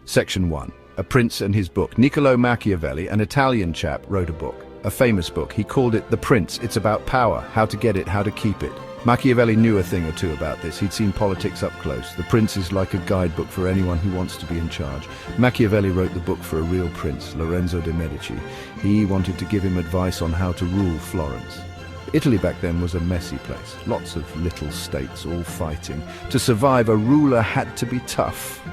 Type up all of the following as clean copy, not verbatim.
Section 1. A Prince and His Book. Niccolò Machiavelli, an Italian chap, wrote a book. A famous book. He called it The Prince. It's about power, how to get it, how to keep it. Machiavelli knew a thing or two about this. He'd seen politics up close. The Prince is like a guidebook for anyone who wants to be in charge. Machiavelli wrote the book for a real prince, Lorenzo de' Medici. He wanted to give him advice on how to rule Florence. Italy back then was a messy place. Lots of little states all fighting. To survive, a ruler had to be tough.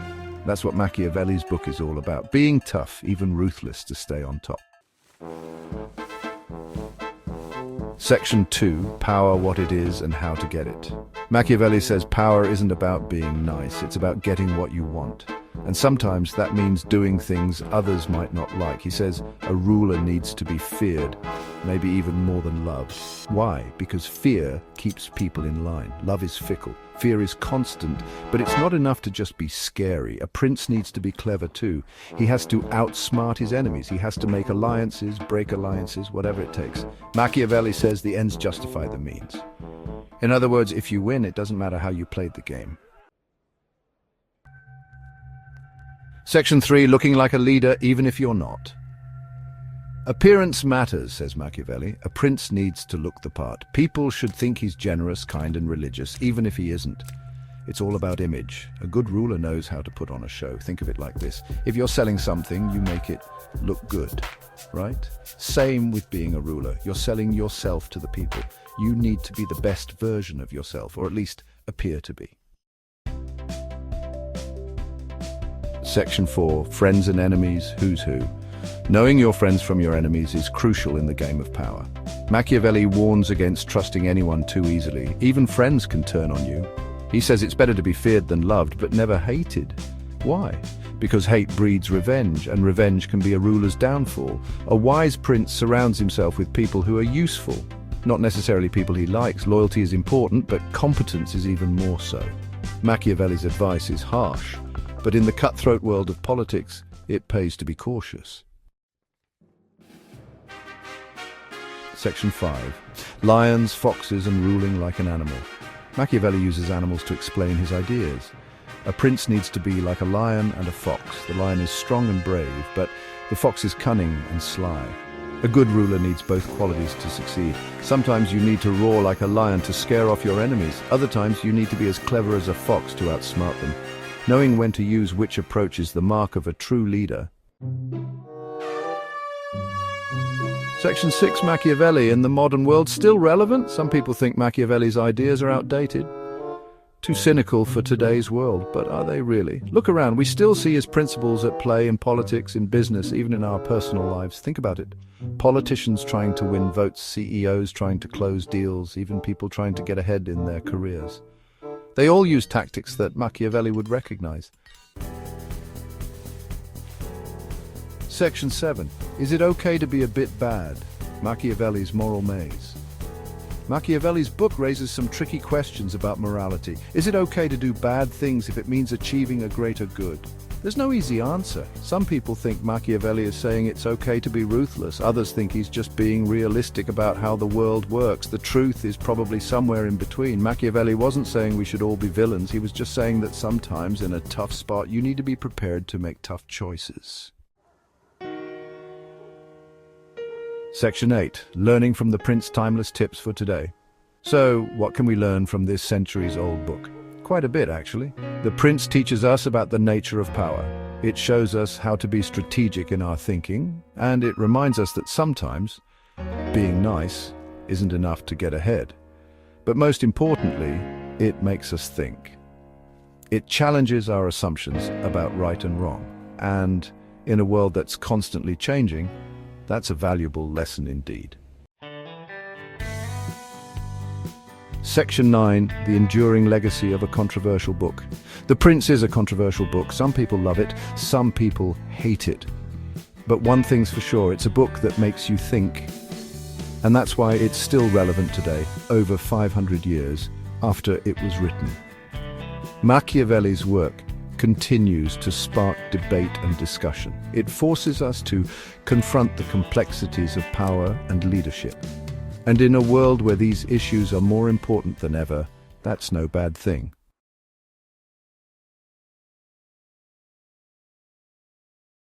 That's what Machiavelli's book is all about. Being tough, even ruthless, to stay on top. Section 2. Power, what it is and how to get it. Machiavelli says power isn't about being nice, it's about getting what you want. And sometimes that means doing things others might not like. He says a ruler needs to be feared, maybe even more than loved. Why? Because fear keeps people in line. Love is fickle. Fear is constant, but it's not enough to just be scary. A prince needs to be clever too. He has to outsmart his enemies. He has to make alliances, break alliances, whatever it takes. Machiavelli says the ends justify the means. In other words, if you win, it doesn't matter how you played the game. Section 3. Looking like a leader, even if you're not. Appearance matters, says Machiavelli. A prince needs to look the part. People should think he's generous, kind and religious, even if he isn't. It's all about image. A good ruler knows how to put on a show. Think of it like this. If you're selling something, you make it look good, right? Same with being a ruler. You're selling yourself to the people. You need to be the best version of yourself, or at least appear to be. Section 4. Friends and enemies, who's who. Knowing your friends from your enemies is crucial in the game of power. Machiavelli warns against trusting anyone too easily. Even friends can turn on you. He says it's better to be feared than loved, but never hated. Why? Because hate breeds revenge, and revenge can be a ruler's downfall. A wise prince surrounds himself with people who are useful. Not necessarily people he likes. Loyalty is important, but competence is even more so. Machiavelli's advice is harsh, but in the cutthroat world of politics, it pays to be cautious. Section 5. Lions, foxes and ruling like an animal. Machiavelli uses animals to explain his ideas. A prince needs to be like a lion and a fox. The lion is strong and brave, but the fox is cunning and sly. A good ruler needs both qualities to succeed. Sometimes you need to roar like a lion to scare off your enemies. Other times you need to be as clever as a fox to outsmart them. Knowing when to use which approach is the mark of a true leader. Section 6. Machiavelli in the modern world. Still relevant? Some people think Machiavelli's ideas are outdated. Too cynical for today's world, but are they really? Look around. We still see his principles at play in politics, in business, even in our personal lives. Think about it. Politicians trying to win votes, CEOs trying to close deals, even people trying to get ahead in their careers. They all use tactics that Machiavelli would recognize. Section 7. Is it okay to be a bit bad? Machiavelli's moral maze. Machiavelli's book raises some tricky questions about morality. Is it okay to do bad things if it means achieving a greater good? There's no easy answer. Some people think Machiavelli is saying it's okay to be ruthless. Others think he's just being realistic about how the world works. The truth is probably somewhere in between. Machiavelli wasn't saying we should all be villains. He was just saying that sometimes in a tough spot you need to be prepared to make tough choices. Section 8. Learning from the Prince. Timeless tips for today. So, what can we learn from this centuries-old book? Quite a bit, actually. The Prince teaches us about the nature of power. It shows us how to be strategic in our thinking, and it reminds us that sometimes being nice isn't enough to get ahead. But most importantly, it makes us think. It challenges our assumptions about right and wrong, and in a world that's constantly changing, that's a valuable lesson indeed. Section 9. The enduring legacy of a controversial book. The Prince is a controversial book. Some people love it, some people hate it. But one thing's for sure, it's a book that makes you think. And that's why it's still relevant today, over 500 years after it was written. Machiavelli's work continues to spark debate and discussion. It forces us to confront the complexities of power and leadership. And in a world where these issues are more important than ever, that's no bad thing.